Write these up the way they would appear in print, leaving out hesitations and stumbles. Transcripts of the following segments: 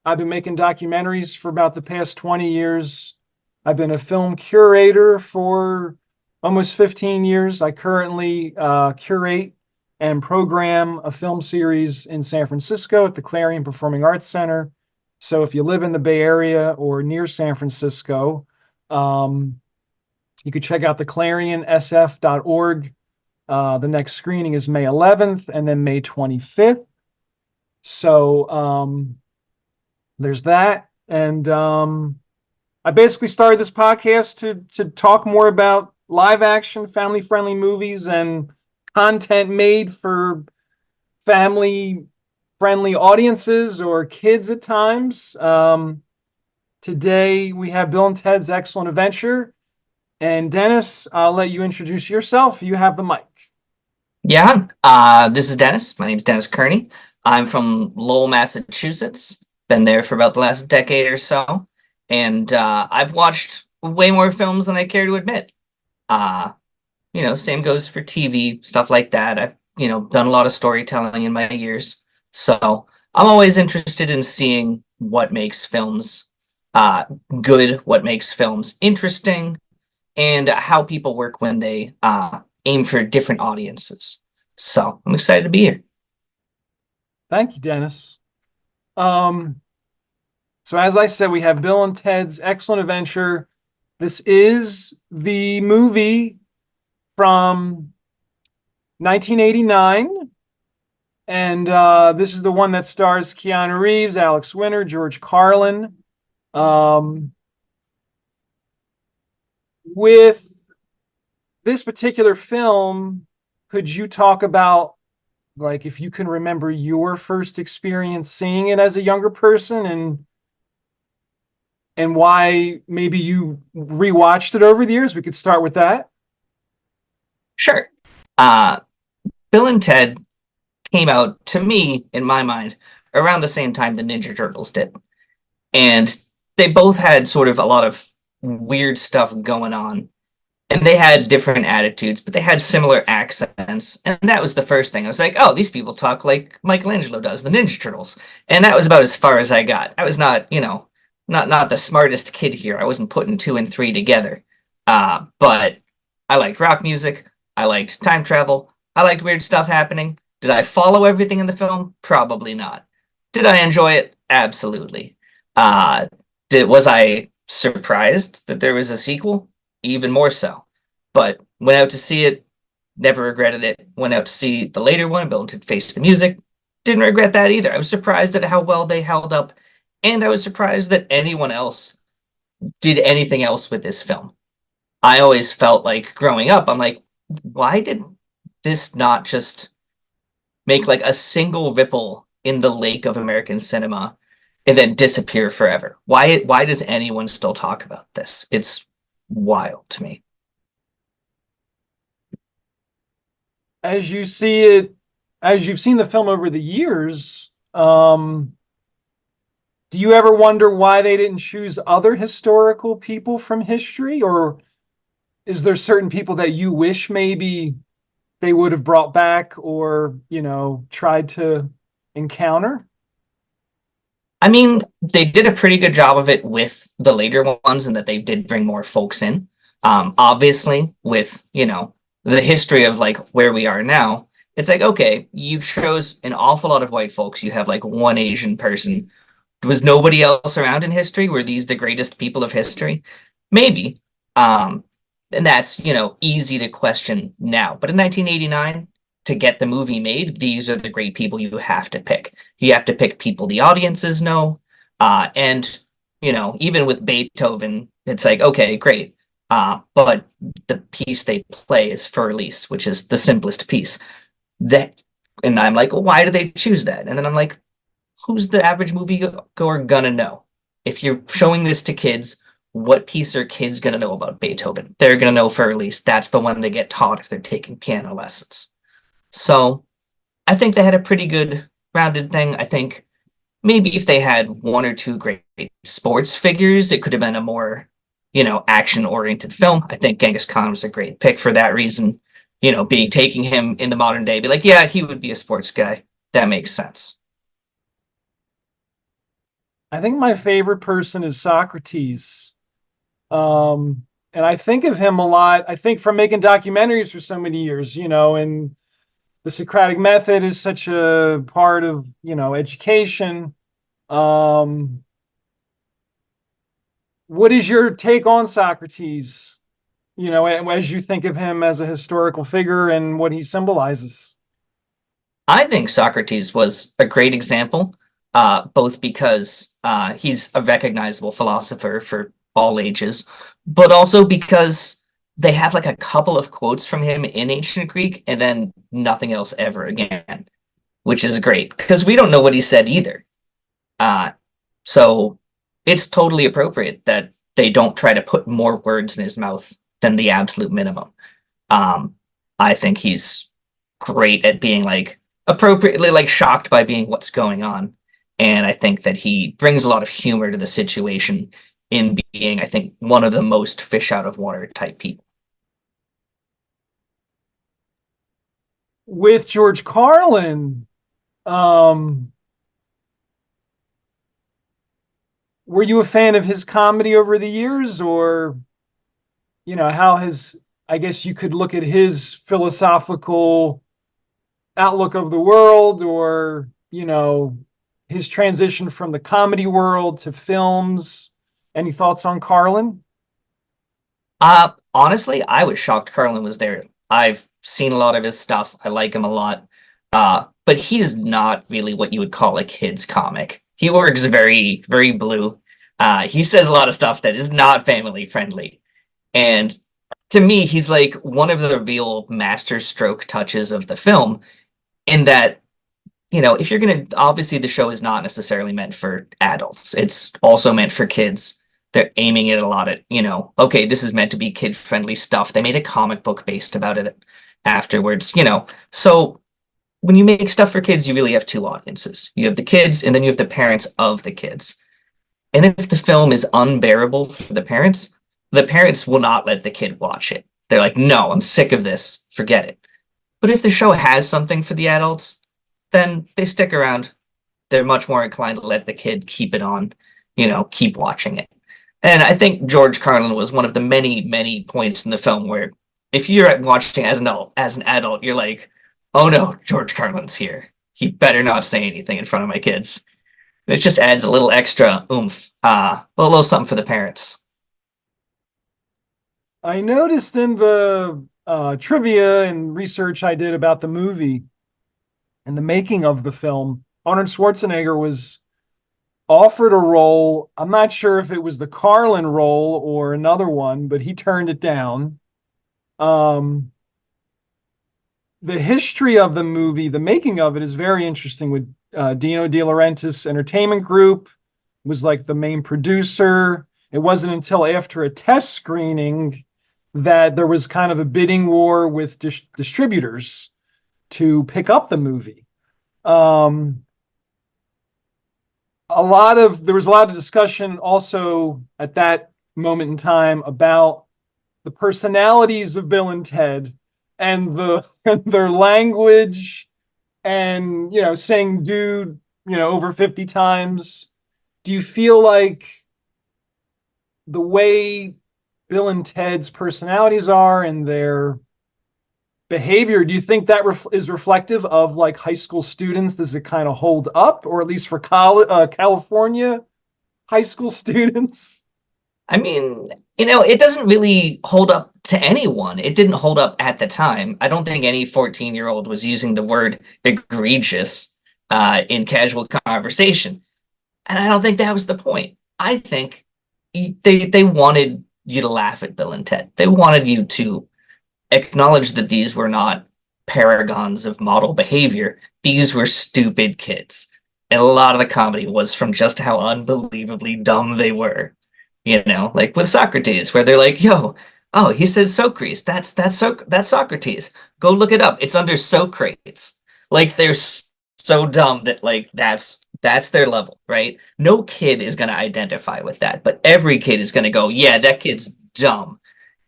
I've been making documentaries for about the past 20 years. I've been a film curator for almost 15 years. I currently curate and program a film series in San Francisco at the Clarion Performing Arts Center. So if you live in the Bay Area or near San Francisco, um, you could check out the clarionsf.org. The next screening is May 11th and then May 25th. So there's that. And I basically started this podcast to talk more about live action, family friendly movies and content made for family friendly audiences or kids at times. Today we have Bill and Ted's Excellent Adventure. And Dennis, I'll let you introduce yourself. You have the mic. Yeah, this is Dennis. My name's Dennis Kearney. I'm from Lowell, Massachusetts. Been there for about the last decade or so. And I've watched way more films than I care to admit. Uh, Same goes for TV, stuff like that. I've, done a lot of storytelling in my years. So I'm always interested in seeing what makes films uh, good, what makes films interesting, and how people work when they aim for different audiences. So I'm excited to be here. Thank you, Dennis. Um, so as I said, we have Bill and Ted's Excellent Adventure. This is the movie from 1989. And this is the one that stars Keanu Reeves, Alex Winters, George Carlin. Um, with this particular film, could you talk about, like, if you can remember your first experience seeing it as a younger person and why maybe you rewatched it over the years? We could start with that. Sure. Uh, Bill and Ted came out to me, in my mind, around the same time the Ninja Turtles did. And they both had sort of a lot of weird stuff going on. And they had different attitudes, but they had similar accents. And that was the first thing. I was like, oh, these people talk like Michelangelo does, the Ninja Turtles. And that was about as far as I got. I was not, not the smartest kid here. I wasn't putting two and three together. But I liked rock music. I liked time travel. I liked weird stuff happening. Did I follow everything in the film? Probably not. Did I enjoy it? Absolutely. Was I surprised that there was a sequel? Even more so. But went out to see it, never regretted it. Went out to see the later one, Bill and Ted Face the Music. Didn't regret that either. I was surprised at how well they held up, and I was surprised that anyone else did anything else with this film. I always felt like growing up, I'm like, why did this not just make like a single ripple in the lake of American cinema and then disappear forever? Why does anyone still talk about this? It's wild to me. As you see it, as you've seen the film over the years, do you ever wonder why they didn't choose other historical people from history? Or is there certain people that you wish maybe they would have brought back or, tried to encounter? I mean, they did a pretty good job of it with the later ones, and that they did bring more folks in. Obviously, with, the history of like where we are now, it's like, okay, you chose an awful lot of white folks. You have like one Asian person. Was nobody else around in history? Were these the greatest people of history? Maybe. Um, and that's, easy to question now. But in 1989, to get the movie made, these are the great people you have to pick. You have to pick people the audiences know. And, even with Beethoven, it's like, okay, great. But the piece they play is Fur Elise, which is the simplest piece. That, and I'm like, well, why do they choose that? And then I'm like, who's the average moviegoer gonna know? If you're showing this to kids, what piece are kids gonna know about Beethoven? They're gonna know Fur Elise. That's the one they get taught if they're taking piano lessons. So I think they had a pretty good rounded thing. I think maybe if they had one or two great sports figures, it could have been a more, action oriented film. I think Genghis Khan was a great pick for that reason. Being taking him in the modern day, be like, yeah, he would be a sports guy. That makes sense. I think my favorite person is Socrates. And I think of him a lot. I think from making documentaries for so many years, and the Socratic method is such a part of, education. Um, what is your take on Socrates? As you think of him as a historical figure and what he symbolizes. I think Socrates was a great example, both because he's a recognizable philosopher for all ages, but also because they have like a couple of quotes from him in ancient Greek and then nothing else ever again, which is great because we don't know what he said either. Uh, so it's totally appropriate that they don't try to put more words in his mouth than the absolute minimum. Um, I think he's great at being like appropriately like shocked by being what's going on. And I think that he brings a lot of humor to the situation in being, I think, one of the most fish out of water type people. With George Carlin, um, were you a fan of his comedy over the years, or how his, I guess you could look at his philosophical outlook of the world, or his transition from the comedy world to films? Any thoughts on Carlin? Honestly, I was shocked Carlin was there. I've seen a lot of his stuff. I like him a lot. But he's not really what you would call a kid's comic. He works very, very blue. He says a lot of stuff that is not family friendly. And to me, he's like one of the real master stroke touches of the film in that, if you're gonna, obviously the show is not necessarily meant for adults. It's also meant for kids. They're aiming it a lot at, okay, this is meant to be kid-friendly stuff. They made a comic book based about it afterwards. So when you make stuff for kids, you really have two audiences. You have the kids, and then you have the parents of the kids. And if the film is unbearable for the parents will not let the kid watch it. They're like, no, I'm sick of this. Forget it. But if the show has something for the adults, then they stick around. They're much more inclined to let the kid keep it on, keep watching it. And I think George Carlin was one of the many, many points in the film where if you're watching as an adult, you're like, oh no, George Carlin's here. He better not say anything in front of my kids. It just adds a little extra oomph, a little something for the parents. I noticed in the trivia and research I did about the movie and the making of the film, Arnold Schwarzenegger was offered a role. I'm not sure if it was the Carlin role or another one, but he turned it down. Um, the history of the movie, the making of it, is very interesting. With Dino De Laurentiis Entertainment Group was like the main producer. It wasn't until after a test screening that there was kind of a bidding war with distributors to pick up the movie. Um, there was a lot of discussion also at that moment in time about the personalities of Bill and Ted and and their language, and saying dude over 50 times. Do you feel like the way Bill and Ted's personalities are and their behavior, do you think that is reflective of like high school students? Does it kind of hold up, or at least for California high school students? I mean, it doesn't really hold up to anyone. It didn't hold up at the time. I don't think any 14-year-old was using the word egregious in casual conversation. And I don't think that was the point. I think they wanted you to laugh at Bill and Ted. They wanted you to acknowledge that these were not paragons of model behavior. These were stupid kids. And a lot of the comedy was from just how unbelievably dumb they were. Like with Socrates, where they're like, "Yo, oh, he said Socrates. That's Socrates. Go look it up. It's under Socrates." Like they're so dumb that like that's their level, right? No kid is gonna identify with that, but every kid is gonna go, "Yeah, that kid's dumb,"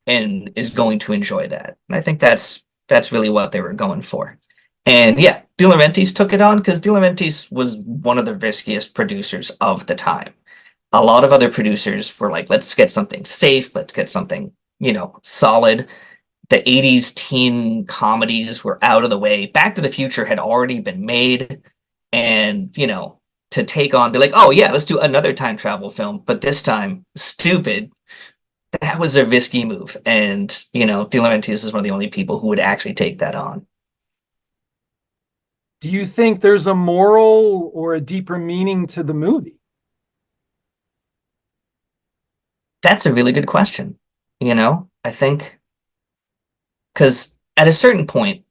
and is going to enjoy that. And I think that's really what they were going for. And yeah, De Laurentiis took it on because De Laurentiis was one of the riskiest producers of the time. A lot of other producers were like, let's get something safe, let's get something, solid. The 80s teen comedies were out of the way. Back to the Future had already been made. And, to take on, be like, oh, yeah, let's do another time travel film, but this time, stupid. That was a risky move. And, De Laurentiis is one of the only people who would actually take that on. Do you think there's a moral or a deeper meaning to the movie? That's a really good question. I think, because at a certain point,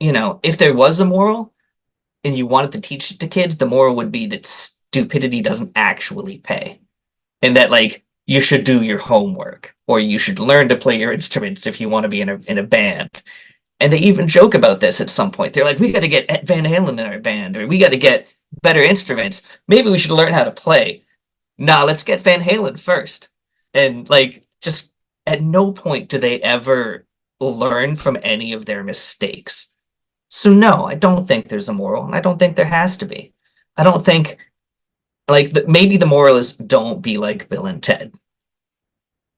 if there was a moral, and you wanted to teach it to kids, the moral would be that stupidity doesn't actually pay. And that like you should do your homework or you should learn to play your instruments if you want to be in a band. And they even joke about this at some point. They're like, we got to get Van Halen in our band, or we got to get better instruments. Maybe we should learn how to play. Nah, let's get Van Halen first. And like, just at no point do they ever learn from any of their mistakes. So no, I don't think there's a moral, and I don't think there has to be. I don't think like maybe the moral is don't be like Bill and Ted,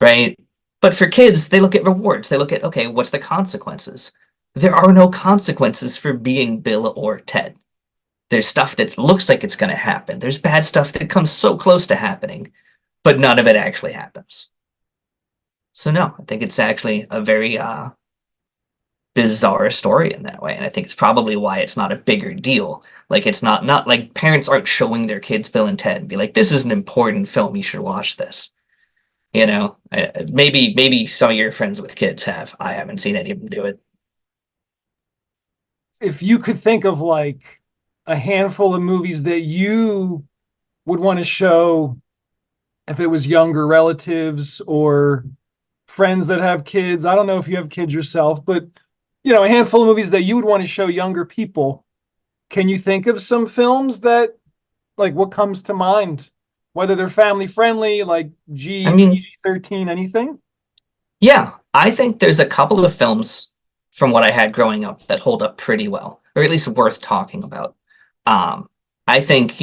right? But for kids, they look at rewards. They look at, okay, what's the consequences? There are no consequences for being Bill or Ted. There's stuff that looks like it's going to happen. There's bad stuff that comes so close to happening, but none of it actually happens. So no, I think it's actually a very bizarre story in that way. And I think it's probably why it's not a bigger deal. Like it's not like parents aren't showing their kids Bill and Ted and be like, this is an important film, you should watch this. Maybe some of your friends with kids have. I haven't seen any of them do it. If you could think of like a handful of movies that you would want to show if it was younger relatives or friends that have kids. I don't know if you have kids yourself, but a handful of movies that you would want to show younger people. Can you think of some films that like what comes to mind? Whether they're family friendly, like I G, mean, PG-13, anything? yeah, I think there's a couple of films from what I had growing up that hold up pretty well, or at least worth talking about. Um, I think,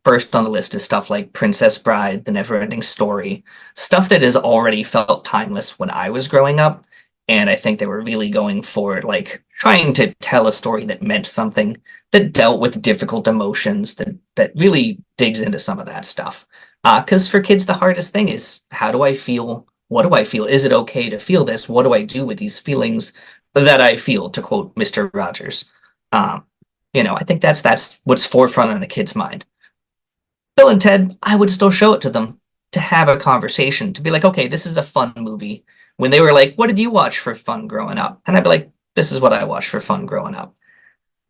first on the list is stuff like Princess Bride, The Never-Ending Story, stuff that has already felt timeless when I was growing up. And I think they were really going for like trying to tell a story that meant something, that dealt with difficult emotions, that really digs into some of that stuff. Because for kids, the hardest thing is how do I feel? What do I feel? Is it okay to feel this? What do I do with these feelings that I feel? To quote Mr. Rogers. Um, I think that's what's forefront on a kid's mind. Bill and Ted, I would still show it to them to have a conversation, to be like, okay, this is a fun movie. When they were like, what did you watch for fun growing up? And I'd be like, this is what I watched for fun growing up.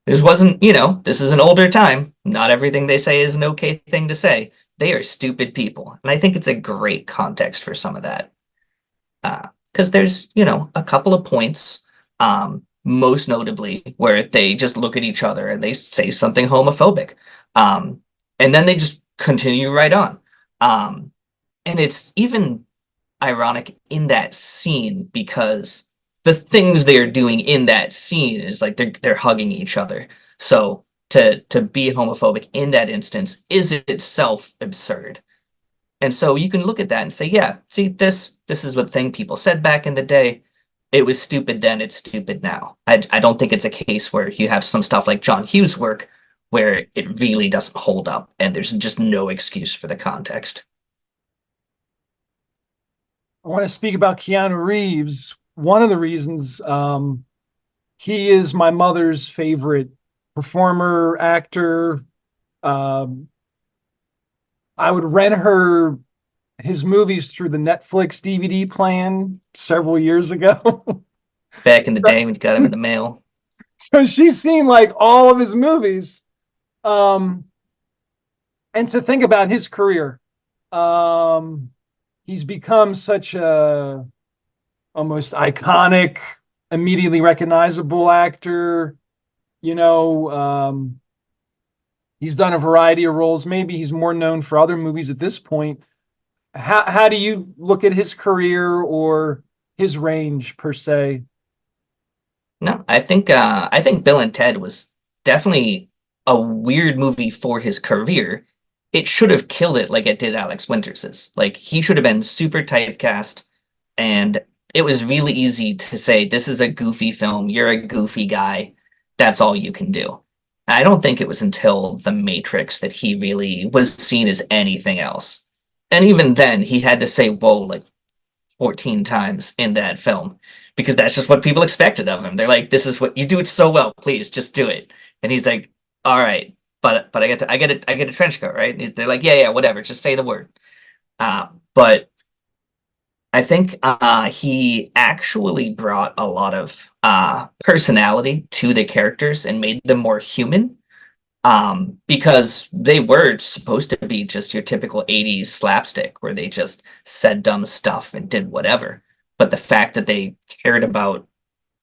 This wasn't, this is an older time. Not everything they say is an okay thing to say. They are stupid people. And I think it's a great context for some of that. Because there's, a couple of points, most notably, where they just look at each other and they say something homophobic. And then they just continue right on. And it's even ironic in that scene because the things they're doing in that scene is like they're hugging each other. So to be homophobic in that instance is itself absurd. And so you can look at that and say, yeah, see, this is what thing people said back in the day. It was stupid then, it's stupid now. I don't think it's a case where you have some stuff like John Hughes' work where it really doesn't hold up and there's just no excuse for the context. I want to speak about Keanu Reeves. One of the reasons he is my mother's favorite performer, actor. Um, I would rent her his movies through the Netflix DVD plan several years ago. Back in the day when you got him in the mail. So she's seen like all of his movies. Um, and to think about his career, um, he's become such a almost iconic, immediately recognizable actor. You know, he's done a variety of roles. Maybe he's more known for other movies at this point. How do you look at his career or his range per se? No, I think Bill and Ted was definitely a weird movie for his career it should have killed it like it did Alex Winters's. Like he should have been super typecast, and it was really easy to say, this is a goofy film, you're a goofy guy, that's all you can do. I don't think it was until The Matrix that he really was seen as anything else. And even then, he had to say whoa like 14 times in that film because that's just what people expected of him. They're like, this is what you do it so well, please just do it. And he's like, all right, but I get a trench coat, right? They're like, yeah, whatever, just say the word. But I think he actually brought a lot of personality to the characters and made them more human. Because they were supposed to be just your typical 80s slapstick where they just said dumb stuff and did whatever. But the fact that they cared about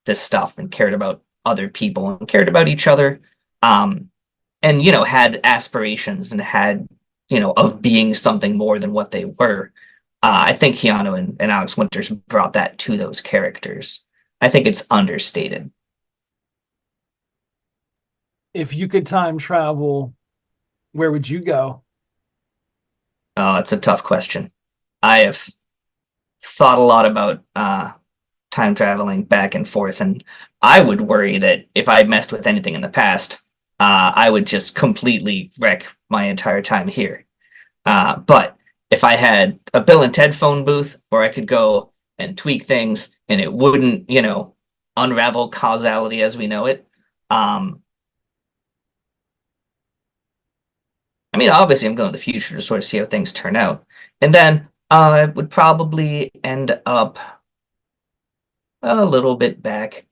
this stuff and cared about other people and cared about each other, um, and had aspirations and had of being something more than what they were. I think Keanu and Alex Winters brought that to those characters. I think it's understated. If you could time travel, where would you go? Oh, it's a tough question. I have thought a lot about time traveling back and forth, and I would worry that if I messed with anything in the past, I would just completely wreck my entire time here. But if I had a Bill and Ted phone booth where I could go and tweak things and it wouldn't, unravel causality as we know it, I mean, obviously, I'm going to the future to sort of see how things turn out. And then I would probably end up a little bit back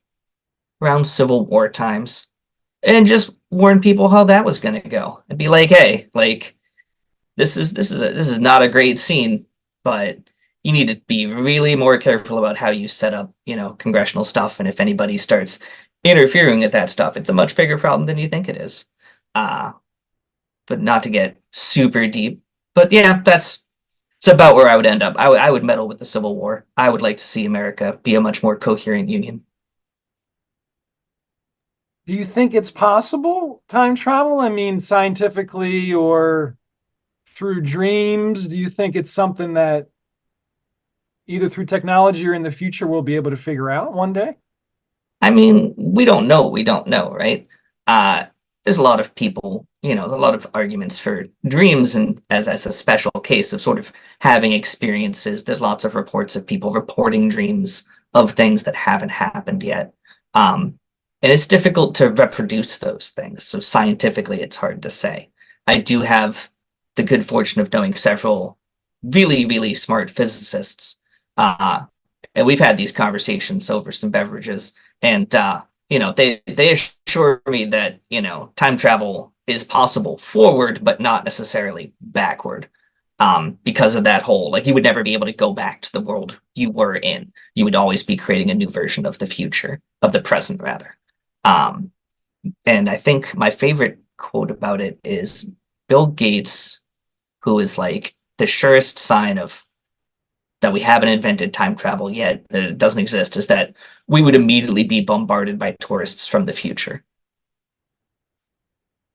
around Civil War times and just warn people how that was going to go and be like, hey, like this is not a great scene, but you need to be really more careful about how you set up, congressional stuff. And if anybody starts interfering with that stuff, it's a much bigger problem than you think it is. Uh, but not to get super deep. But yeah, it's about where I would end up. I would meddle with the Civil War. I would like to see America be a much more coherent union. Do you think it's possible time travel? I mean, scientifically or through dreams? Do you think it's something that either through technology or in the future we'll be able to figure out one day? I mean, we don't know. We don't know, right? Uh, there's a lot of people, a lot of arguments for dreams and as a special case of sort of having experiences. There's lots of reports of people reporting dreams of things that haven't happened yet. And it's difficult to reproduce those things. So scientifically, it's hard to say. I do have the good fortune of knowing several really, really smart physicists. Uh, and we've had these conversations over some beverages. And they assure me that time travel is possible forward, but not necessarily backward. Because of that whole like you would never be able to go back to the world you were in. You would always be creating a new version of the future, of the present rather. Um, and I think my favorite quote about it is Bill Gates, who is like the surest sign of that we haven't invented time travel yet, that it doesn't exist, is that we would immediately be bombarded by tourists from the future.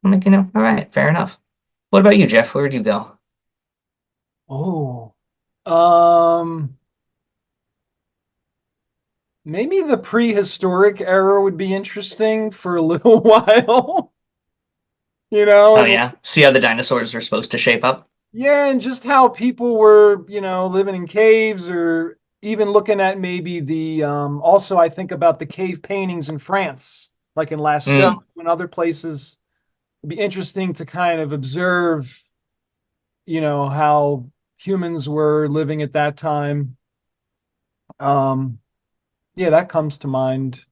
I'm like, all right, fair enough. What about you, Jeff? Where'd you go? Oh, um, maybe the prehistoric era would be interesting for a little while, Oh and yeah, see how the dinosaurs are supposed to shape up? yeah, and just how people were, living in caves or even looking at maybe also I think about the cave paintings in France, like in Lascaux Mm. and other places. It'd be interesting to kind of observe, how humans were living at that time. Um, yeah, that comes to mind.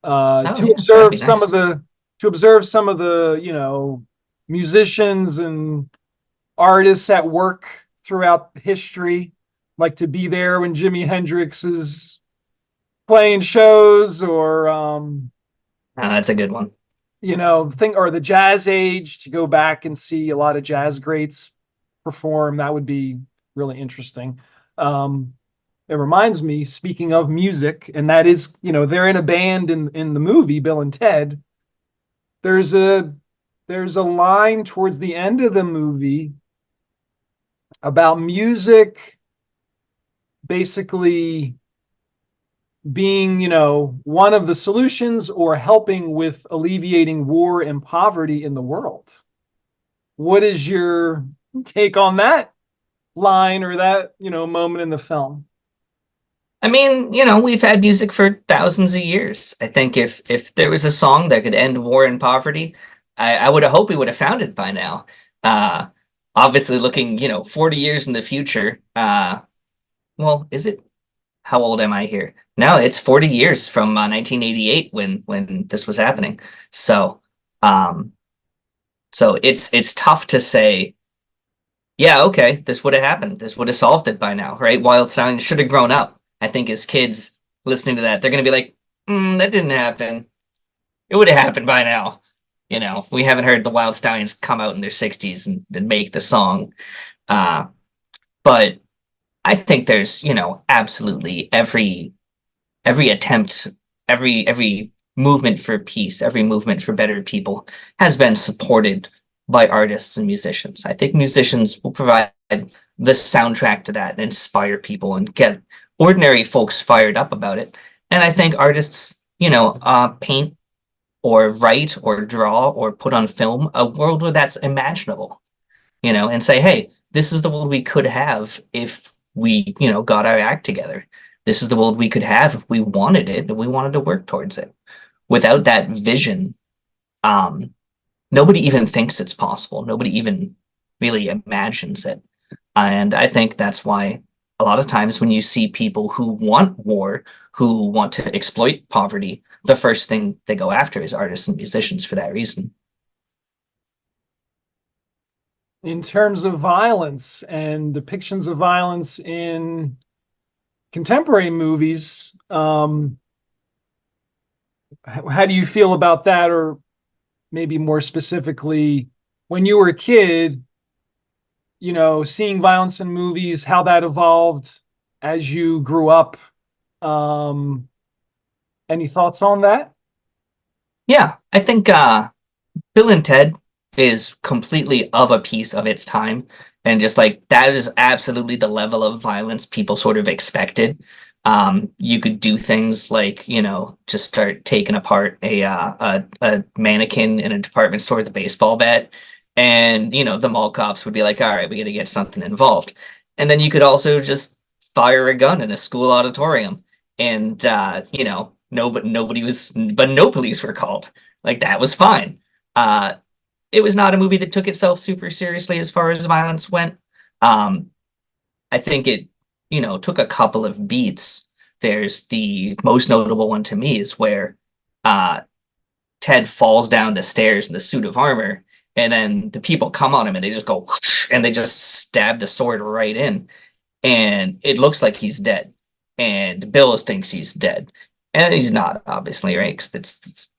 Oh To yeah, that'd be observe some of nice. the to observe some of the, musicians and artists at work throughout history, like to be there when Jimi Hendrix is playing shows or That's a good one. thing or the jazz age to go back and see a lot of jazz greats perform. That would be really interesting. Um, it reminds me, speaking of music, and that is, they're in a band in the movie Bill and Ted. There's a there's a line towards the end of the movie about music basically being, one of the solutions or helping with alleviating war and poverty in the world. What is your take on that line or that, moment in the film? I mean, we've had music for thousands of years. I think if there was a song that could end war and poverty, I would have hoped we would have found it by now. Uh, Obviously looking, 40 years in the future. Well, is it? How old am I here? No, it's 40 years from 1988 when this was happening. So, um, so it's tough to say, yeah, okay, this would have happened. This would have solved it by now, right? Wildstein should have grown up. I think as kids listening to that, they're going to be like, that didn't happen. It would have happened by now. We haven't heard the Wild Stallions come out in their 60s and make the song. Uh, but I think there's, absolutely every attempt, every movement for peace, every movement for better people has been supported by artists and musicians. I think musicians will provide the soundtrack to that and inspire people and get ordinary folks fired up about it. And I think artists, paint or write or draw or put on film a world where that's imaginable, and say, hey, this is the world we could have if we, got our act together. This is the world we could have if we wanted it and we wanted to work towards it. Without that vision, um, nobody even thinks it's possible. Nobody even really imagines it. And I think that's why a lot of times when you see people who want war, who want to exploit poverty, the first thing they go after is artists and musicians for that reason. In terms of violence and depictions of violence in contemporary movies, how do you feel about that? Or maybe more specifically, when you were a kid, seeing violence in movies, how that evolved as you grew up. Um, any thoughts on that? Yeah, I think Bill and Ted is completely of a piece of its time. And just like that is absolutely the level of violence people sort of expected. You could do things like, just start taking apart a mannequin in a department store with a baseball bat. And, the mall cops would be like, all right, we got to get something involved. And then you could also just fire a gun in a school auditorium. And, nobody was, but no police were called. Like that was fine. Uh, it was not a movie that took itself super seriously as far as violence went. Um, I think it, took a couple of beats. There's the most notable one to me is where uh, Ted falls down the stairs in the suit of armor, and then the people come on him and they just go whoosh, and they just stab the sword right in, and it looks like he's dead. And Bill thinks he's dead, and he's not, obviously, right? Because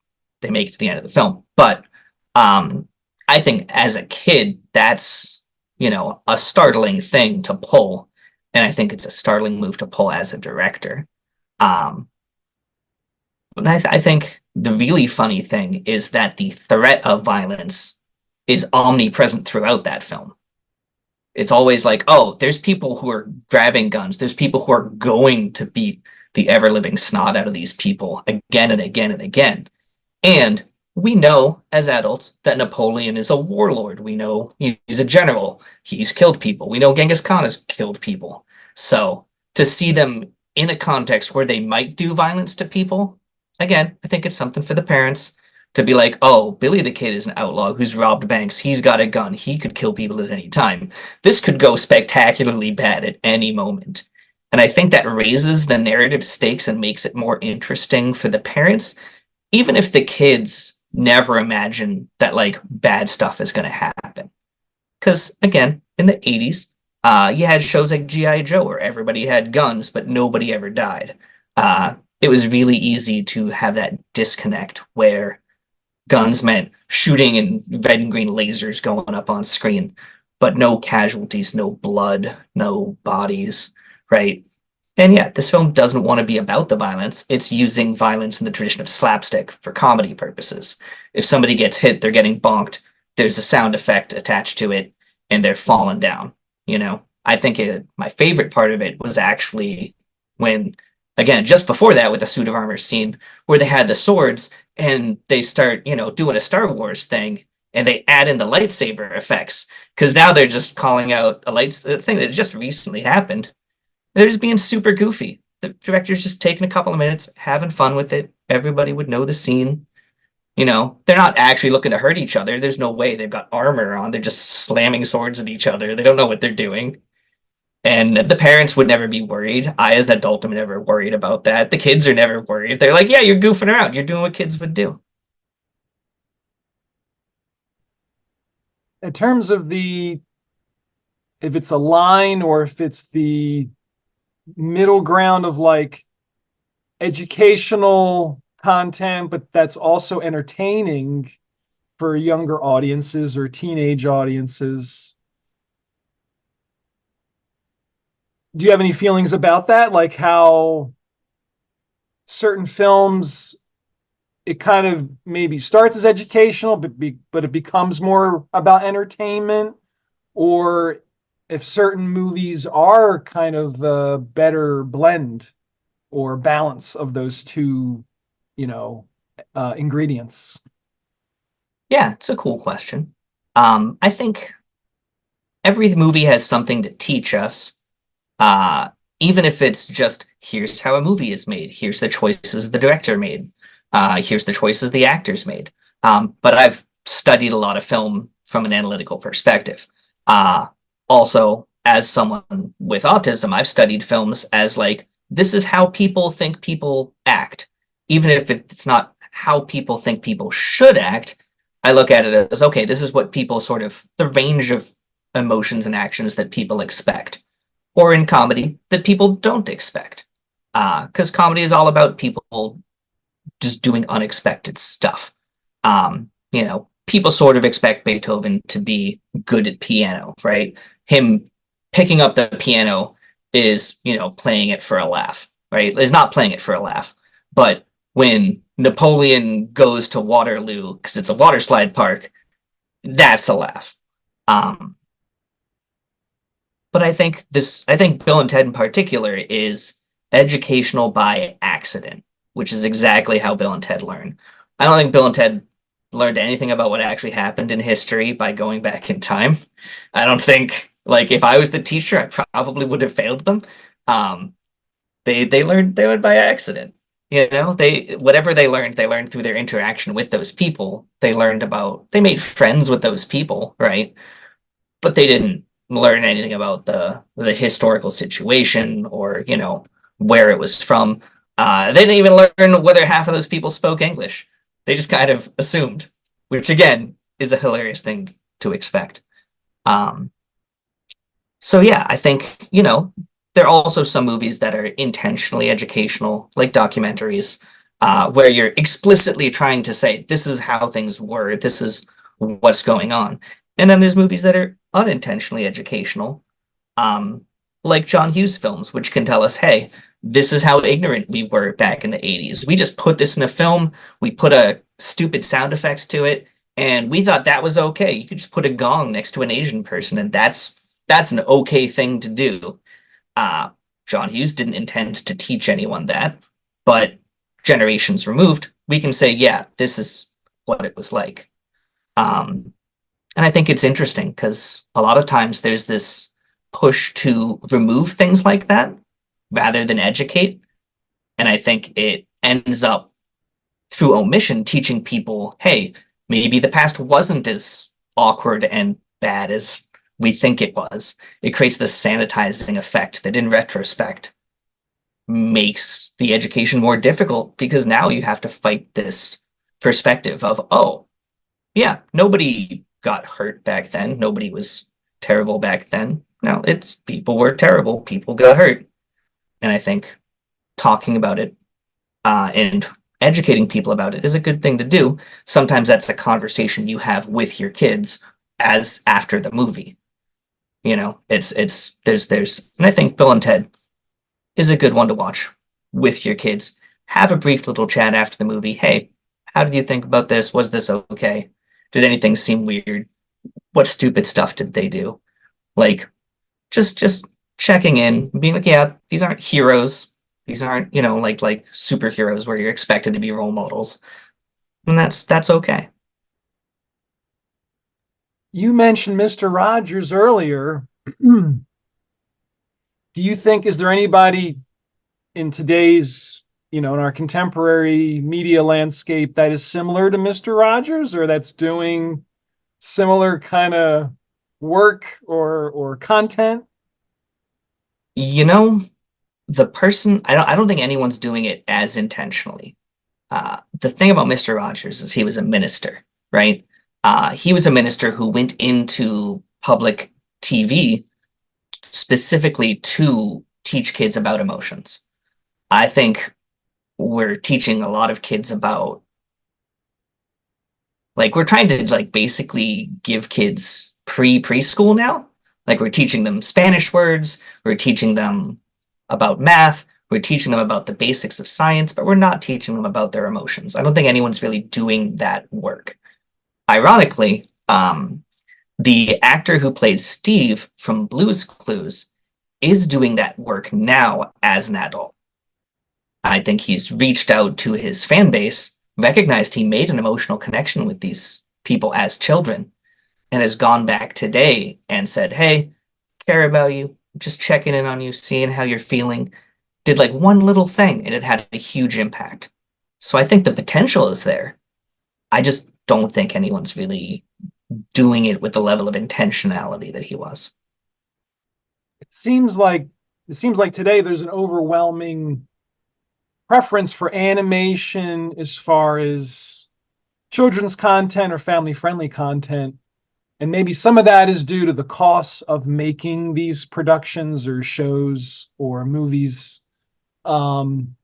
they make it to the end of the film, but um, I think as a kid, that's, a startling thing to pull. And I think it's a startling move to pull as a director. Um, but I think the really funny thing is that the threat of violence is omnipresent throughout that film. It's always like, oh, there's people who are grabbing guns. There's people who are going to beat the ever living snot out of these people again and again and again. And we know as adults that Napoleon is a warlord. We know he's a general. He's killed people. We know Genghis Khan has killed people. So to see them in a context where they might do violence to people, again, I think it's something for the parents to be like, oh, Billy the Kid is an outlaw who's robbed banks. He's got a gun. He could kill people at any time. This could go spectacularly bad at any moment. And I think that raises the narrative stakes and makes it more interesting for the parents, even if the kids never imagine that like bad stuff is going to happen. Because again, in the 80s, you had shows like G.I. Joe where everybody had guns, but nobody ever died. It was really easy to have that disconnect where guns meant shooting and red and green lasers going up on screen, but no casualties, no blood, no bodies, right? And yeah, this film doesn't want to be about the violence. It's using violence in the tradition of slapstick for comedy purposes. If somebody gets hit, they're getting bonked. there's a sound effect attached to it and they're falling down, you know. I think my favorite part of it was actually when, again, just before that with the suit of armor scene where they had the swords and they start, doing a Star Wars thing and they add in the lightsaber effects because now they're just calling out a thing that just recently happened. They're just being super goofy. The director's just taking a couple of minutes, having fun with it. Everybody would know the scene. They're not actually looking to hurt each other. There's no way they've got armor on. They're just slamming swords at each other. They don't know what they're doing. And the parents would never be worried. I, as an adult, am never worried about that. The kids are never worried. They're like, yeah, you're goofing around. You're doing what kids would do. In terms of if it's a line or if it's the middle ground of like educational content, but that's also entertaining for younger audiences or teenage audiences. Do you have any feelings about that? Like how certain films, it kind of maybe starts as educational, but it becomes more about entertainment, or if certain movies are kind of a better blend or balance of those two, you know, ingredients. Yeah, it's a cool question. I think every movie has something to teach us. Uh, Even if it's just here's how a movie is made, here's the choices the director made, here's the choices the actors made. But I've studied a lot of film from an analytical perspective. Uh, Also, as someone with autism, I've studied films as like, this is how people think people act. Even if it's not how people think people should act, I look at it as, okay, this is what people sort of, the range of emotions and actions that people expect or in comedy that people don't expect. Because comedy is all about people just doing unexpected stuff. People sort of expect Beethoven to be good at piano, right? Him picking up the piano is, playing it for a laugh, right? Is not playing it for a laugh. But when Napoleon goes to Waterloo because it's a water slide park, that's a laugh. Um, but I think Bill and Ted in particular is educational by accident, which is exactly how Bill and Ted learn. I don't think Bill and Ted learned anything about what actually happened in history by going back in time. I don't think, like, if I was the teacher, I probably would have failed them. Um, they learned by accident. They whatever they learned through their interaction with those people. They made friends with those people, right? But they didn't learn anything about the historical situation or where it was from. They didn't even learn whether half of those people spoke English. They just kind of assumed, which again is a hilarious thing to expect. Um, so yeah, I think there are also some movies that are intentionally educational, like documentaries, where you're explicitly trying to say this is how things were, this is what's going on. And then there's movies that are unintentionally educational, um, like John Hughes films, which can tell us, hey, this is how ignorant we were back in the 80s. We just put this in a film, we put a stupid sound effect to it, and we thought that was okay. You could just put a gong next to an Asian person, and that's an okay thing to do. Uh, John Hughes didn't intend to teach anyone that, but generations removed, we can say, yeah, this is what it was like. Um, and I think it's interesting because a lot of times there's this push to remove things like that rather than educate. And I think it ends up through omission teaching people, hey, maybe the past wasn't as awkward and bad as we think it was. It creates this sanitizing effect that in retrospect makes the education more difficult because now you have to fight this perspective of, oh, yeah, nobody got hurt back then. Nobody was terrible back then. No, it's people were terrible. People got hurt. And I think talking about it and educating people about it is a good thing to do. Sometimes that's a conversation you have with your kids as after the movie. There's and I think Bill and Ted is a good one to watch with your kids. Have a brief little chat after the movie. Hey, how did you think about this? Was this okay? Did anything seem weird? What stupid stuff did they do? Like just checking in, being like, yeah, these aren't heroes. These aren't, like superheroes where you're expected to be role models. And that's okay. You mentioned Mr. Rogers earlier. Do you think, is there anybody in today's, in our contemporary media landscape that is similar to Mr. Rogers, or that's doing similar kind of work or content? You know, the person, I don't think anyone's doing it as intentionally. The thing about Mr. Rogers is he was a minister, right? He was a minister who went into public TV specifically to teach kids about emotions. I think we're teaching a lot of kids about, like, we're trying to, like, basically give kids preschool now. Like, we're teaching them Spanish words, we're teaching them about math, we're teaching them about the basics of science, but we're not teaching them about their emotions. I don't think anyone's really doing that work. Ironically, the actor who played Steve from Blue's Clues is doing that work now as an adult. I think he's reached out to his fan base, recognized he made an emotional connection with these people as children, and has gone back today and said, hey, care about you, just checking in on you, seeing how you're feeling. Did like one little thing and it had a huge impact. So I think the potential is there. I just don't think anyone's really doing it with the level of intentionality that he was. It seems like today there's an overwhelming preference for animation as far as children's content or family friendly content. And maybe some of that is due to the costs of making these productions or shows or movies. Um,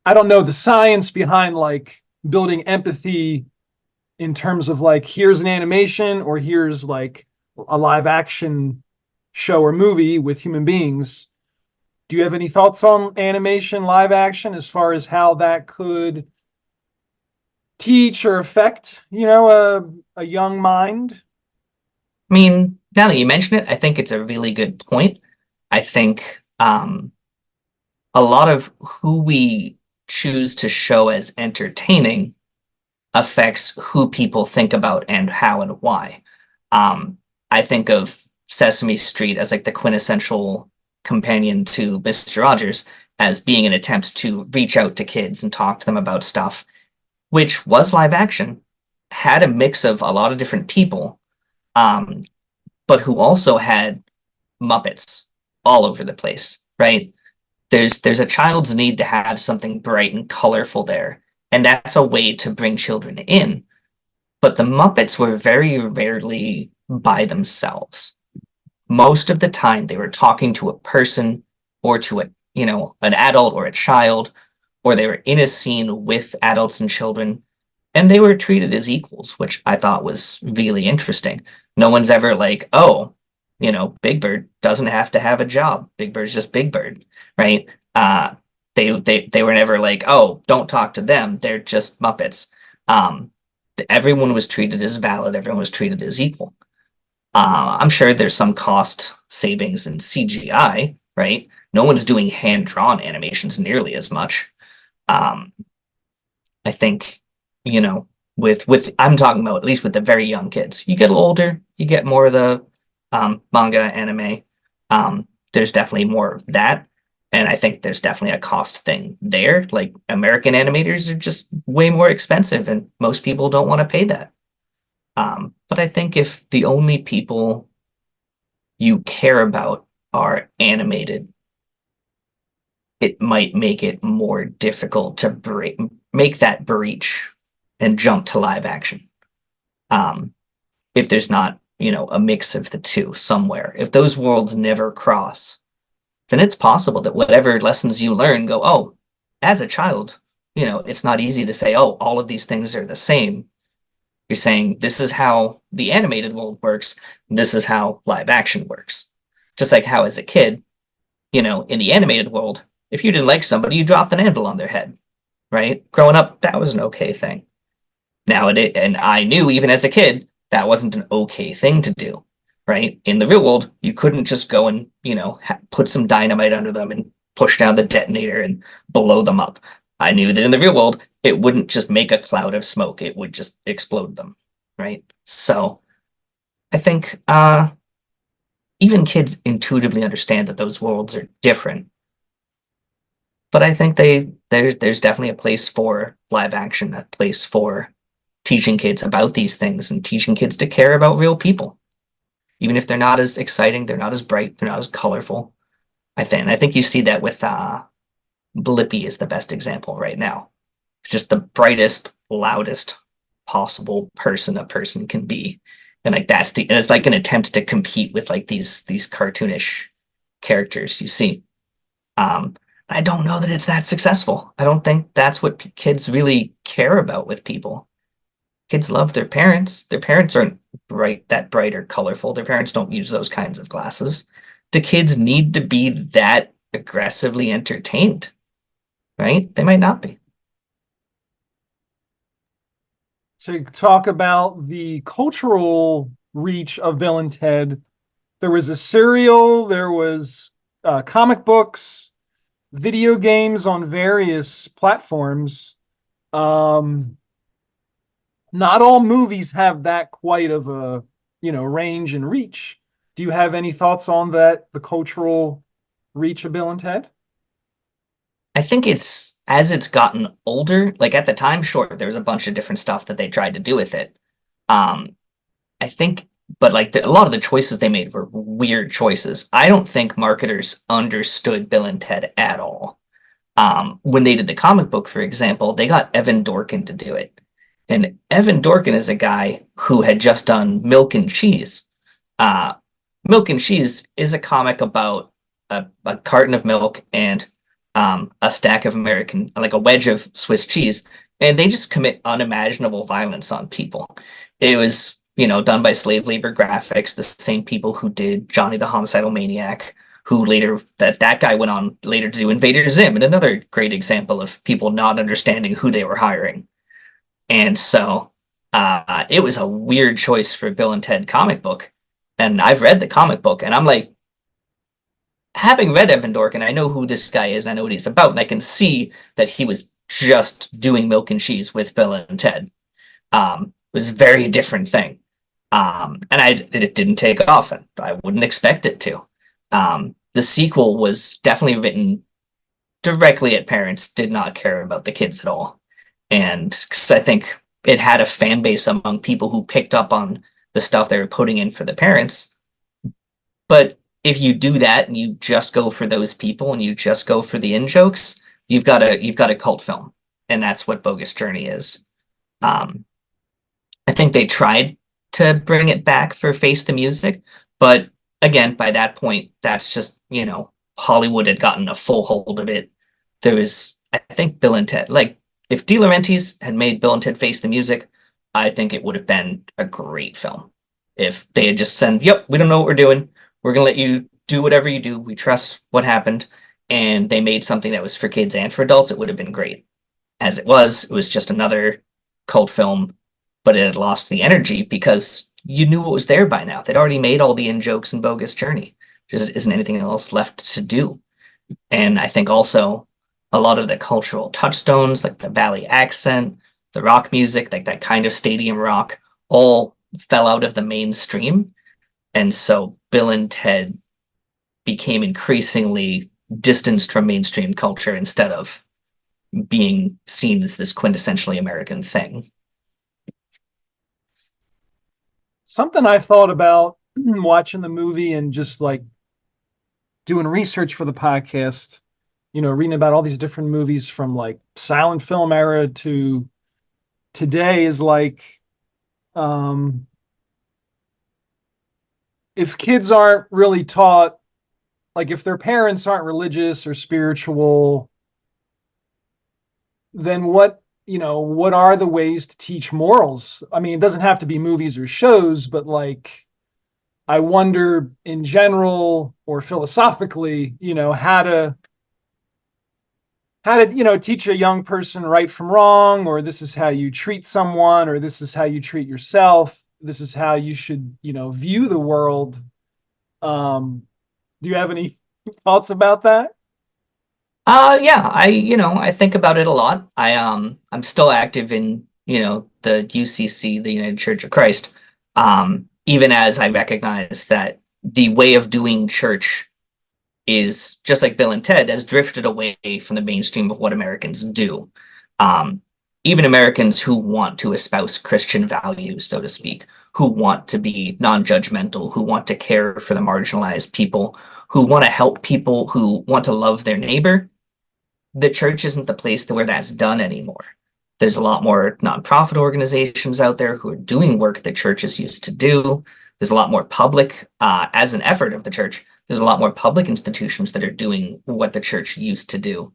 I don't know the science behind like building empathy in terms of like, here's an animation or here's like a live action show or movie with human beings. Do you have any thoughts on animation, live action, as far as how that could teach or affect, a young mind? I mean, now that you mention it, I think it's a really good point. I think a lot of who we choose to show as entertaining affects who people think about and how and why. Um, I think of Sesame Street as like the quintessential companion to Mr. Rogers as being an attempt to reach out to kids and talk to them about stuff, which was live action, had a mix of a lot of different people, um, but who also had Muppets all over the place, right? There's a child's need to have something bright and colorful there, and that's a way to bring children in. But the Muppets were very rarely by themselves. Most of the time they were talking to a person or to an adult or a child, or they were in a scene with adults and children, and they were treated as equals, which I thought was really interesting. No one's ever like, oh, Big Bird doesn't have to have a job. Big Bird's just Big Bird, right? They were never like, oh, don't talk to them. They're just Muppets. Um, Everyone was treated as valid. Everyone was treated as equal. I'm sure there's some cost savings in CGI, right? No one's doing hand-drawn animations nearly as much. Um, I think, you know, with I'm talking about at least with the very young kids. You get older, you get more of the manga, anime. There's definitely more of that. And I think there's definitely a cost thing there. Like American animators are just way more expensive, and most people don't want to pay that. But I think if the only people you care about are animated, it might make it more difficult to make that breach and jump to live action. Um, if there's not, a mix of the two somewhere. If those worlds never cross, then it's possible that whatever lessons you learn go, oh, as a child, it's not easy to say, oh, all of these things are the same. You're saying this is how the animated world works, this is how live action works. Just like how as a kid, in the animated world, if you didn't like somebody, you dropped an anvil on their head, right? Growing up, that was an okay thing. And I knew even as a kid that wasn't an okay thing to do, right? In the real world, you couldn't just go and, put some dynamite under them and push down the detonator and blow them up. I knew that in the real world, it wouldn't just make a cloud of smoke, it would just explode them, right? So I think even kids intuitively understand that those worlds are different. But I think there's definitely a place for live action, a place for teaching kids about these things and teaching kids to care about real people. Even if they're not as exciting, they're not as bright, they're not as colorful. I think you see that with Blippi is the best example right now. It's just the brightest, loudest possible person a person can be. And like and it's like an attempt to compete with like these cartoonish characters you see. Um, I don't know that it's that successful. I don't think that's what kids really care about with people. Kids love their parents. Their parents aren't that bright or colorful. Their parents don't use those kinds of glasses. Do kids need to be that aggressively entertained? Right? They might not be. To talk about the cultural reach of Bill and Ted, there was a serial, there was comic books, video games on various platforms. Um, Not all movies have that quite of a range and reach. Do you have any thoughts on that, the cultural reach of Bill and Ted? I think it's as it's gotten older, like at the time, sure, there was a bunch of different stuff that they tried to do with it. Um, I think, but like a lot of the choices they made were weird choices. I don't think marketers understood Bill and Ted at all. When they did the comic book, for example, they got Evan Dorkin to do it. And Evan Dorkin is a guy who had just done Milk and Cheese. Uh, Milk and Cheese is a comic about a carton of milk and a stack of American, like a wedge of Swiss cheese, and they just commit unimaginable violence on people. It was, done by slave labor graphics, the same people who did Johnny the Homicidal Maniac, who later that guy went on later to do Invader Zim, and another great example of people not understanding who they were hiring. And so it was a weird choice for Bill and Ted comic book. And I've read the comic book, and I'm like, having read Evan Dorkin, I know who this guy is, I know what he's about, and I can see that he was just doing Milk and Cheese with Bill and Ted. It was a very different thing. And it didn't take off, and I wouldn't expect it to. The sequel was definitely written directly at parents, did not care about the kids at all. And because I think it had a fan base among people who picked up on the stuff they were putting in for the parents. But if you do that and you just go for those people and you just go for the in jokes, you've got a cult film, and that's what Bogus Journey is. Um, I think they tried to bring it back for Face the Music, but again, by that point, that's just Hollywood had gotten a full hold of it. There was, I think, Bill and Ted. Like if De Laurentiis had made Bill and Ted Face the Music, I think it would have been a great film. If they had just said, "Yep, we don't know what we're doing. We're gonna let you do whatever you do. We trust what happened," and they made something that was for kids and for adults, it would have been great. As it was just another cult film, but it had lost the energy because you knew what was there by now. They'd already made all the in jokes in Bogus Journey. There just isn't anything else left to do. And I think also a lot of the cultural touchstones, like the Valley accent, the rock music, like that kind of stadium rock, all fell out of the mainstream. And so Bill and Ted became increasingly distanced from mainstream culture instead of being seen as this quintessentially American thing. Something I thought about watching the movie and just like doing research for the podcast, reading about all these different movies from like silent film era to today is like, um, if kids aren't really taught, like if their parents aren't religious or spiritual, then what are the ways to teach morals? I mean, it doesn't have to be movies or shows, but like I wonder in general or philosophically, how to how to, teach a young person right from wrong, or this is how you treat someone, or this is how you treat yourself. This is how you should, view the world. Um, do you have any thoughts about that? Yeah, I think about it a lot. I'm still active in, the UCC, the United Church of Christ. Even as I recognize that the way of doing church is just like Bill and Ted has drifted away from the mainstream of what Americans do. Um, Even Americans who want to espouse Christian values, so to speak, who want to be non-judgmental, who want to care for the marginalized people, who want to help people, who want to love their neighbor, the church isn't the place to where that's done anymore. There's a lot more nonprofit organizations out there who are doing work that churches used to do. There's a lot more public, as an effort of the church, there's a lot more public institutions that are doing what the church used to do.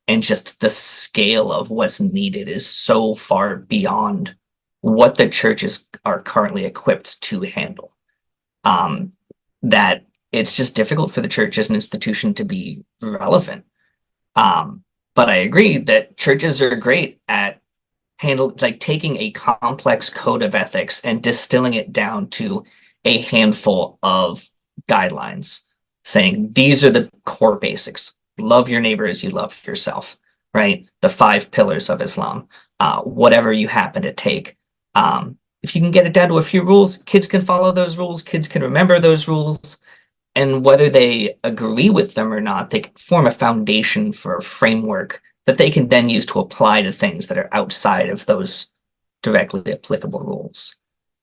And just the scale of what's needed is so far beyond what the churches are currently equipped to handle. Um, that it's just difficult for the church as an institution to be relevant. But I agree that churches are great at like taking a complex code of ethics and distilling it down to a handful of guidelines, saying these are the core basics. Love your neighbor as you love yourself, right? The five pillars of Islam, whatever you happen to take. If you can get it down to a few rules, kids can follow those rules, kids can remember those rules, and whether they agree with them or not, they can form a foundation for a framework that they can then use to apply to things that are outside of those directly applicable rules.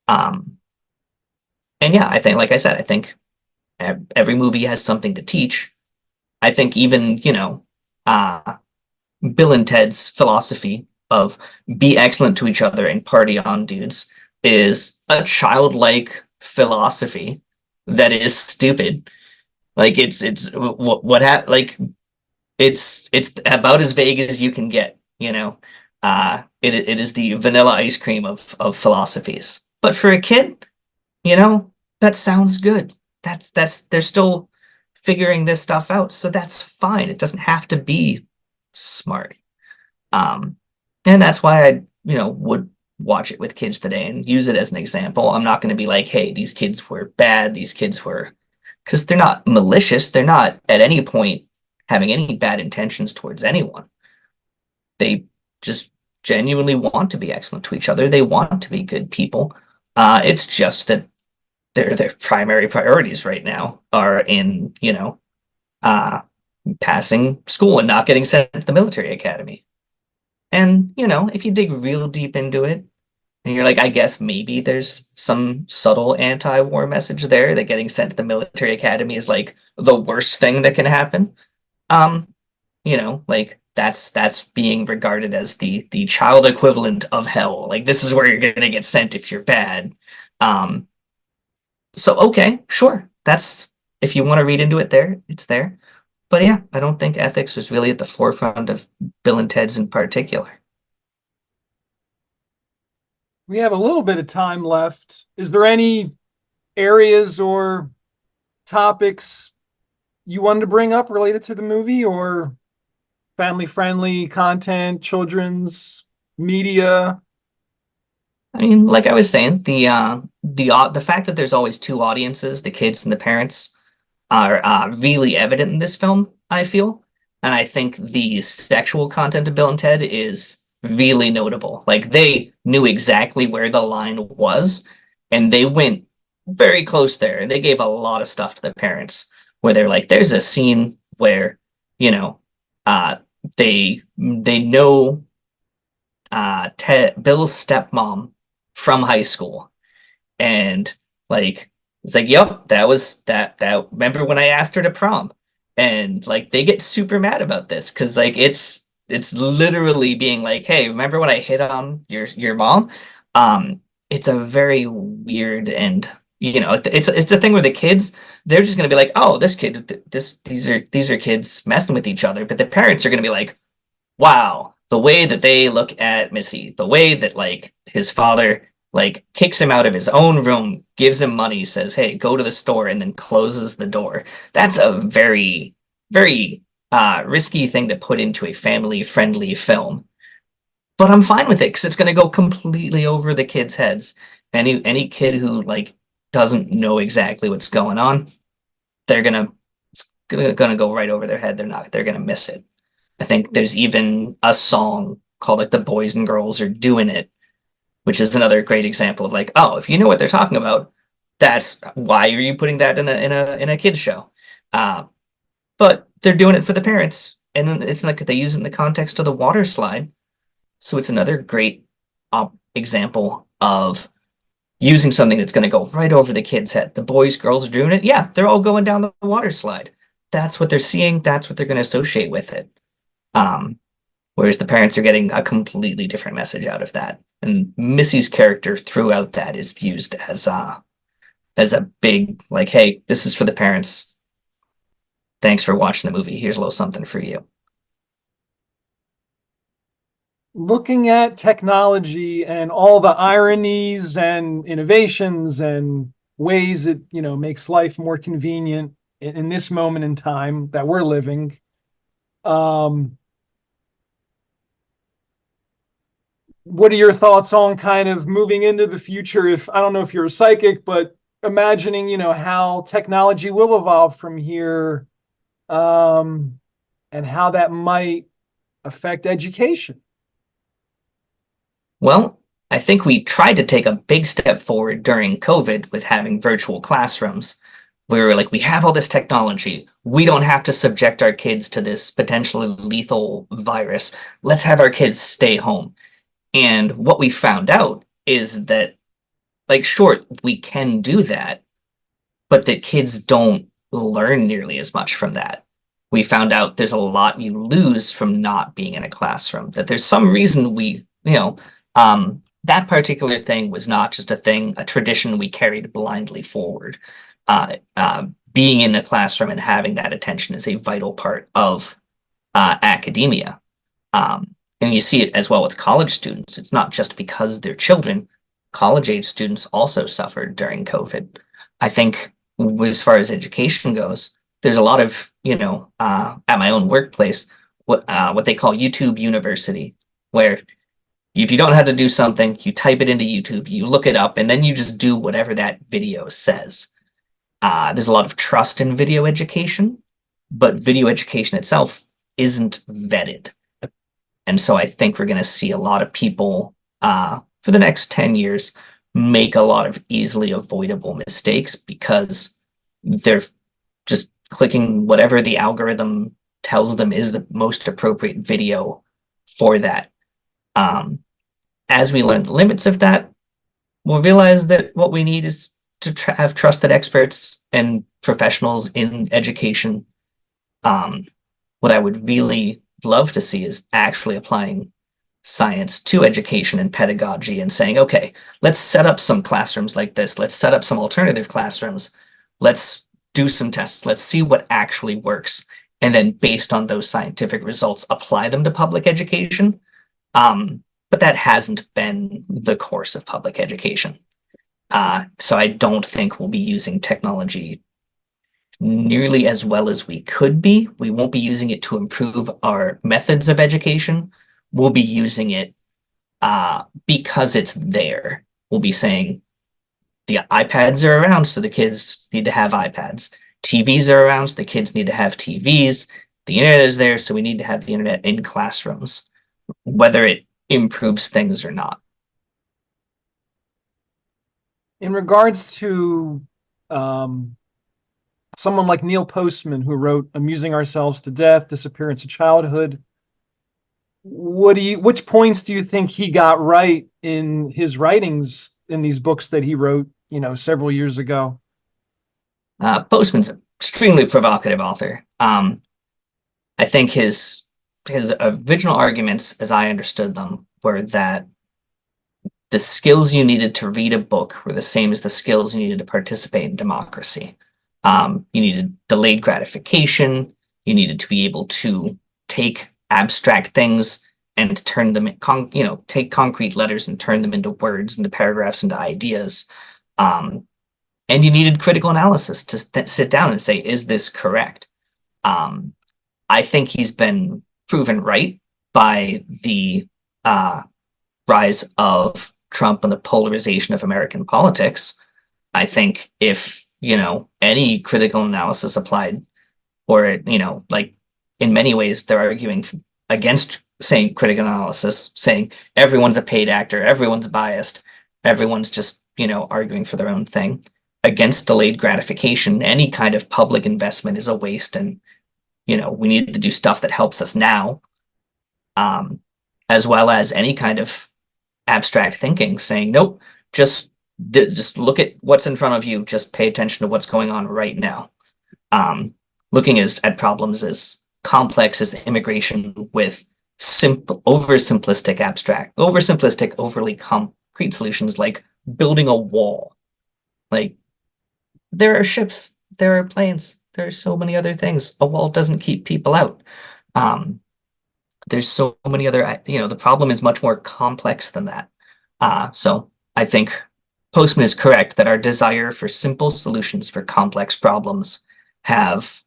Um, and yeah, I think, like I said, I think every movie has something to teach. I think even, Bill and Ted's philosophy of be excellent to each other and party on, dudes, is a childlike philosophy that is stupid. Like it's what like it's about as vague as you can get, you know. It is the vanilla ice cream of philosophies. But for a kid, you know, that sounds good. That's they're still figuring this stuff out, so that's fine. It doesn't have to be smart. Um, and that's why I, would watch it with kids today and use it as an example. I'm not going to be like, hey, these kids were bad, these kids were, because they're not malicious. They're not at any point having any bad intentions towards anyone. They just genuinely want to be excellent to each other. They want to be good people. It's just that their primary priorities right now are in, uh, passing school and not getting sent to the military academy. And, if you dig real deep into it, and you're like, I guess maybe there's some subtle anti-war message there that getting sent to the military academy is like the worst thing that can happen. Um, like that's being regarded as the child equivalent of hell. Like this is where you're gonna get sent if you're bad. Um, so okay, sure. That's if you want to read into it there, it's there. But yeah, I don't think ethics was really at the forefront of Bill and Ted's in particular. We have a little bit of time left. Is there any areas or topics you wanted to bring up related to the movie, or family friendly content, children's media? I mean, like I was saying, the fact that there's always two audiences, the kids and the parents, are really evident in this film, I feel. And I think the sexual content of Bill and Ted is really notable. Like they knew exactly where the line was, and they went very close there. And they gave a lot of stuff to the parents where they're like, there's a scene where, you know, uh they know Bill's stepmom from high school. And like it's like, yep, that was that remember when I asked her to prom? And like they get super mad about this because like it's literally being like, hey, remember when I hit on your mom? Um, it's a very weird and it's a thing where the kids they're just gonna be like, oh, this kid these are kids messing with each other, but the parents are gonna be like, wow, the way that they look at Missy, the way that like his father like kicks him out of his own room, gives him money, says, "Hey, go to the store," and then closes the door. That's a very, very risky thing to put into a family-friendly film. But I'm fine with it because it's going to go completely over the kids' heads. Any kid who like doesn't know exactly what's going on, they're gonna it's gonna go right over their head. They're gonna miss it. I think there's even a song called like "The Boys and Girls Are Doing It," which is another great example of like, oh, if you know what they're talking about, that's why are you putting that in a kids show? Uh, but they're doing it for the parents, and it's like they use it in the context of the water slide. So it's another great example of using something that's going to go right over the kid's head. The boys, girls are doing it. Yeah, they're all going down the water slide. That's what they're seeing. That's what they're going to associate with it. Um, Whereas the parents are getting a completely different message out of that. And Missy's character throughout that is used as a big like, hey, this is for the parents. Thanks for watching the movie. Here's a little something for you. Looking at technology and all the ironies and innovations and ways it, makes life more convenient in this moment in time that we're living. Um, what are your thoughts on kind of moving into the future? If I don't know if you're a psychic, but imagining, how technology will evolve from here, um, and how that might affect education. Well, I think we tried to take a big step forward during COVID with having virtual classrooms, where we're like, we have all this technology. We don't have to subject our kids to this potentially lethal virus. Let's have our kids stay home. And what we found out is that, like, sure, we can do that, but that kids don't learn nearly as much from that. We found out there's a lot you lose from not being in a classroom, that there's some reason that particular thing was not just a thing, a tradition we carried blindly forward. Being in a classroom and having that attention is a vital part of academia. And you see it as well with college students. It's not just because they're children. College age students also suffered during COVID. I think as far as education goes, there's a lot of, at my own workplace, what they call YouTube University, where if you don't know how to do something, you type it into YouTube, you look it up, and then you just do whatever that video says. There's a lot of trust in video education, but video education itself isn't vetted. And so I think we're going to see a lot of people for the next 10 years make a lot of easily avoidable mistakes because they're just clicking whatever the algorithm tells them is the most appropriate video for that. As we learn the limits of that, we'll realize that what we need is to have trusted experts and professionals in education. What I would really love to see is actually applying science to education and pedagogy and saying, okay, let's set up some classrooms like this. Let's set up some alternative classrooms. Let's do some tests. Let's see what actually works. And then based on those scientific results, apply them to public education. But that hasn't been the course of public education. So I don't think we'll be using technology nearly as well as we could be. We won't be using it to improve our methods of education. We'll be using it because it's there. We'll be saying the iPads are around, so the kids need to have iPads. TVs are around, so the kids need to have TVs. The internet is there, so we need to have the internet in classrooms, whether it improves things or not. In regards to someone like Neil Postman, who wrote Amusing Ourselves to Death, Disappearance of Childhood, which points do you think he got right in his writings in these books that he wrote, several years ago? Postman's an extremely provocative author. I think his original arguments, as I understood them, were that the skills you needed to read a book were the same as the skills you needed to participate in democracy. You needed delayed gratification. You needed to be able to take abstract things and turn them, take concrete letters and turn them into words, into paragraphs, into ideas. And you needed critical analysis to sit down and say, is this correct? I think he's been proven right by the uh, rise of Trump and the polarization of American politics. I think if, any critical analysis applied, or, like in many ways, they're arguing against saying critical analysis, saying everyone's a paid actor, everyone's biased, everyone's just, arguing for their own thing. Against delayed gratification, any kind of public investment is a waste, and, we need to do stuff that helps us now, um, as well as any kind of abstract thinking, saying, nope, just just look at what's in front of you, just pay attention to what's going on right now. Um, Looking at problems as complex as immigration with simple, oversimplistic, overly concrete solutions like building a wall. Like there are ships, there are planes, there are so many other things. A wall doesn't keep people out. Um, there's so many other, the problem is much more complex than that. So I think Postman is correct that our desire for simple solutions for complex problems have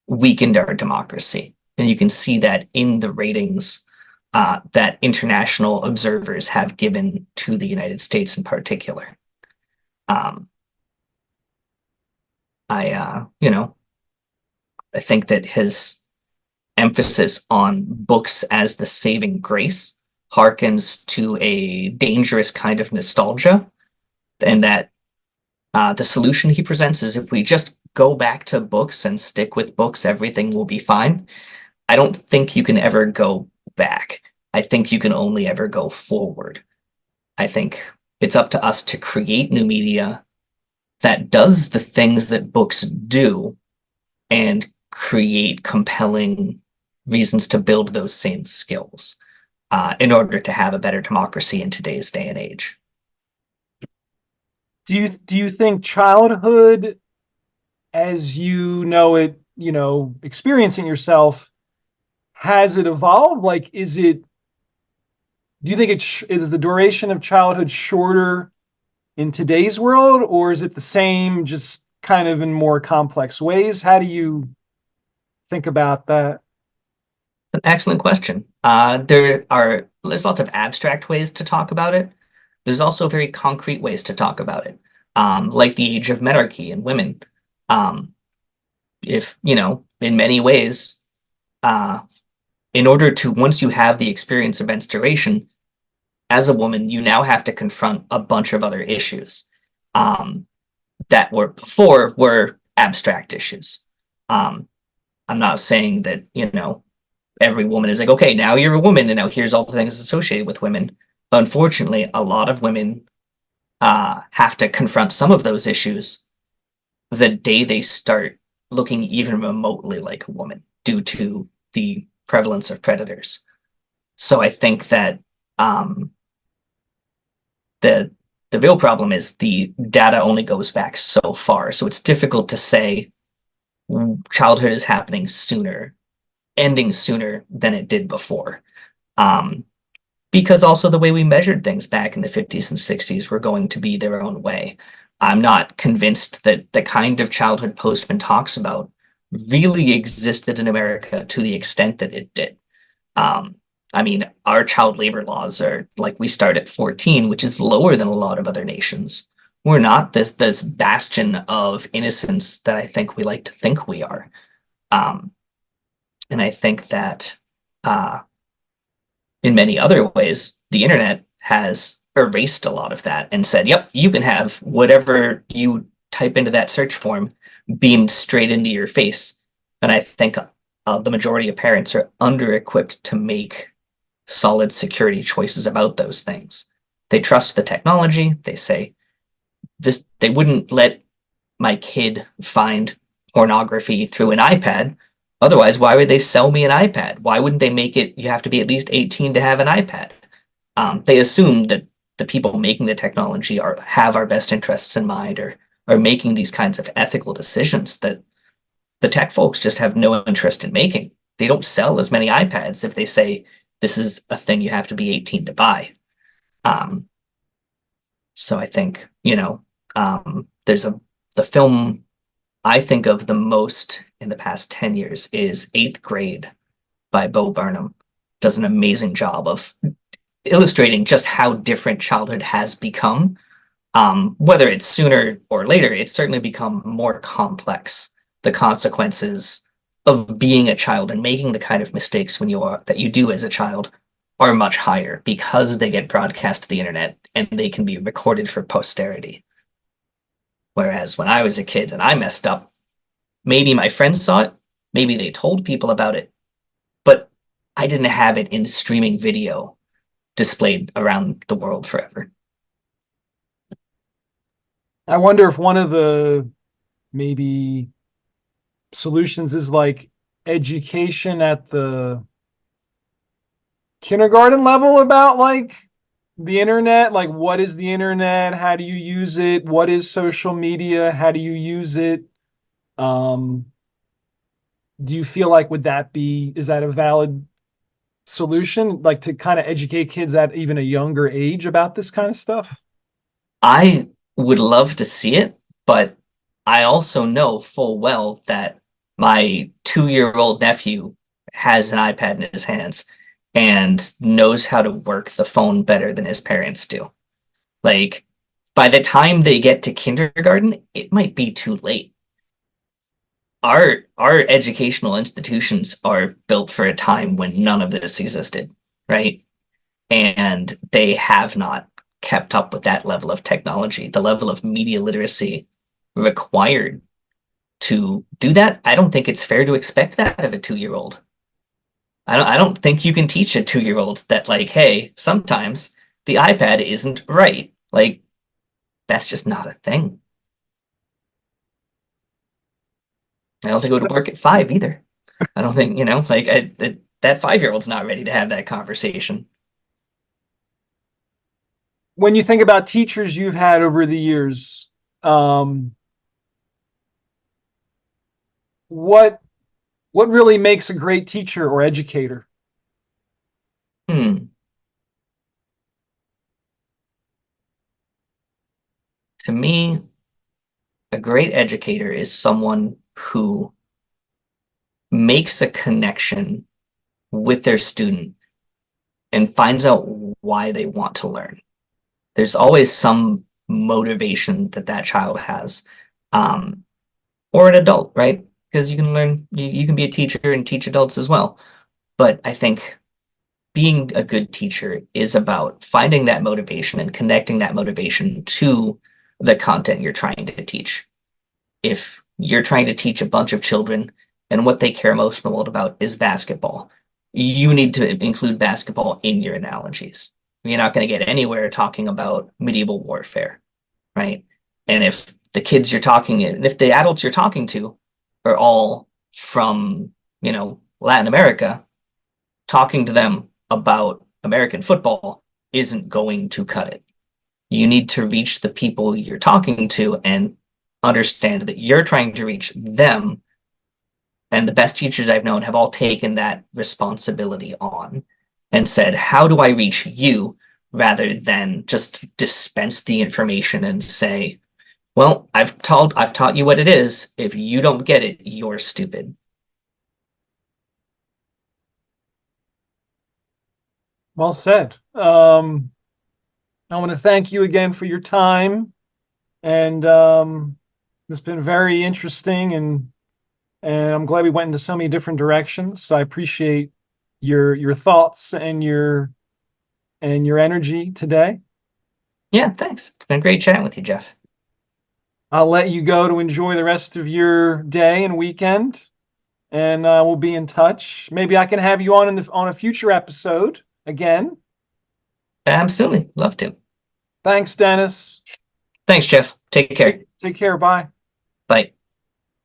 weakened our democracy. And you can see that in the ratings that international observers have given to the United States in particular. Um, I think that his emphasis on books as the saving grace harkens to a dangerous kind of nostalgia, and that the solution he presents is if we just go back to books and stick with books, everything will be fine. I don't think you can ever go back. I think you can only ever go forward. I think it's up to us to create new media that does the things that books do and create compelling reasons to build those same skills in order to have a better democracy in today's day and age. Do you think childhood, as you know it, experiencing yourself, has it evolved? Like, do you think is the duration of childhood shorter in today's world, or is it the same, just kind of in more complex ways? How do you think about that? It's an excellent question. There's lots of abstract ways to talk about it. There's also very concrete ways to talk about it, like the age of menarche and women. Um, if, in many ways, uh, in order to, once you have the experience of menstruation, as a woman, you now have to confront a bunch of other issues um, that were before were abstract issues. Um, I'm not saying that, every woman is like, okay, now you're a woman, and now here's all the things associated with women. Unfortunately, a lot of women have to confront some of those issues the day they start looking even remotely like a woman due to the prevalence of predators. So I think that um, the the real problem is the data only goes back so far. So it's difficult to say childhood is happening sooner, ending sooner than it did before. Um, because also the way we measured things back in the 50s and 60s were going to be their own way. I'm not convinced that the kind of childhood Postman talks about really existed in America to the extent that it did. Um, I mean, our child labor laws are like we start at 14, which is lower than a lot of other nations. We're not this bastion of innocence that I think we like to think we are. Um, and I think that uh, in many other ways, the internet has erased a lot of that and said, yep, you can have whatever you type into that search form beamed straight into your face. And I think the majority of parents are under equipped to make solid security choices about those things. They trust the technology. They say this, they wouldn't let my kid find pornography through an iPad. Otherwise, why would they sell me an iPad? Why wouldn't they make it you have to be at least 18 to have an iPad? They assume that the people making the technology have our best interests in mind, or are making these kinds of ethical decisions that the tech folks just have no interest in making. They don't sell as many iPads if they say this is a thing you have to be 18 to buy. Um, so I think, there's the film I think of the most in the past 10 years is Eighth Grade by Bo Burnham. Does an amazing job of illustrating just how different childhood has become. Whether it's sooner or later, it's certainly become more complex. The consequences of being a child and making the kind of mistakes when you are that you do as a child are much higher because they get broadcast to the internet and they can be recorded for posterity. Whereas when I was a kid and I messed up, maybe my friends saw it, maybe they told people about it, but I didn't have it in streaming video displayed around the world forever. I wonder if one of the maybe solutions is like education at the kindergarten level about like the internet, like what is the internet, how do you use it, what is social media, how do you use it? um do you feel like would that be, is that a valid solution, like to kind of educate kids at even a younger age about this kind of stuff? I would love to see it, but I also know full well that my 2-year-old nephew has an iPad in his hands and knows how to work the phone better than his parents do. Like, by the time they get to kindergarten, it might be too late. Our educational institutions are built for a time when none of this existed, right? And they have not kept up with that level of technology, the level of media literacy required to do that. I don't think it's fair to expect that of a 2-year-old. I don't think you can teach a 2-year-old that like, hey, sometimes the iPad isn't right. Like that's just not a thing. I don't think it would work at 5 either. I don't think, like that 5-year-old's not ready to have that conversation. When you think about teachers you've had over the years, um what what really makes a great teacher or educator? Hmm. To me, a great educator is someone who makes a connection with their student and finds out why they want to learn. There's always some motivation that that child has, um, or an adult, right? Because you can learn, you can be a teacher and teach adults as well. But I think being a good teacher is about finding that motivation and connecting that motivation to the content you're trying to teach. If you're trying to teach a bunch of children and what they care most in the world about is basketball, you need to include basketball in your analogies. You're not going to get anywhere talking about medieval warfare, right? And if the kids you're talking in, if the adults you're talking to are all from, Latin America, talking to them about American football isn't going to cut it. You need to reach the people you're talking to and understand that you're trying to reach them. And the best teachers I've known have all taken that responsibility on and said, how do I reach you? Rather than just dispense the information and say, well, I've taught you what it is. If you don't get it, you're stupid. Well said. I want to thank you again for your time, and it's been very interesting, and I'm glad we went into so many different directions. So I appreciate your thoughts and your energy today. Yeah, thanks. It's been great chatting with you, Jeff. I'll let you go to enjoy the rest of your day and weekend, and we'll be in touch. Maybe I can have you on on a future episode again. Absolutely. Love to. Thanks, Dennis. Thanks, Jeff. Take care. Take care. Bye. Bye.